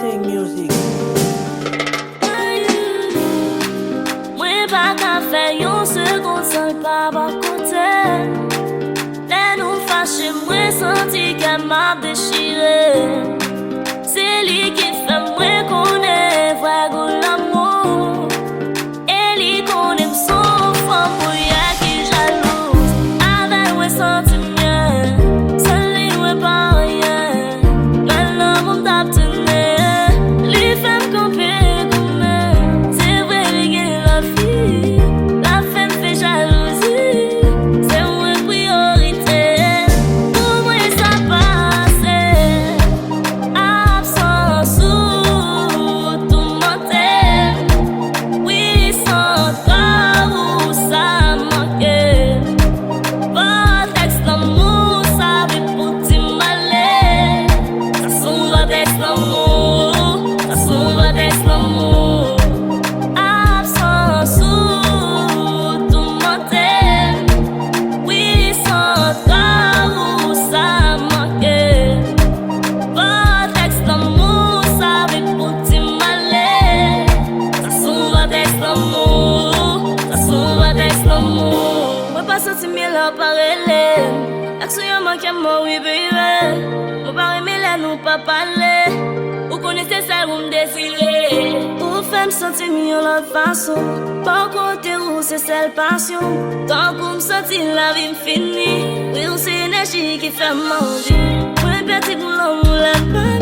Sing music. Moi pas qu'à faire yon second seul pas à côté. Les nous fâchés, moi senti qu'elle m'a déchiré. C'est lui qui fait moi connaître vrai goût l'amour. Et lui connaît son femme pour y'a qui jalouse. Avec moi senti mieux, seul lui ouais pas rien. Maintenant mon tape tenait, lui fait me camper comme elle. C'est vrai lui gagne la fille, la femme fait jalousie. C'est moi priorité, pour moi ça passe. Absence ou tout mentait. Oui, sans toi où ça manquait. Votre ex l'amour, ça veut pour t'y m'aller. Ça son votre ex l'amour, ça son votre ex l'amour. Absence ou tout mentait. Oui, sans toi où ça manquait. Votre ex l'amour, ça veut pour t'y m'aller. Ça son votre ex l'amour, ça son votre ex l'amour. Moi pas senti mieux là parler. L'action y'a manqué moi oui baby. Moi pas aimer là nous pas parler. Vous connaissez ça vous me désirez. Vous faites me sentir mieux l'autre façon. Par côté où c'est celle passion. Tant qu'on me sentit la vie me finit. Oui ou c'est énergie qui fait mendier. Moi petit boulot moulin.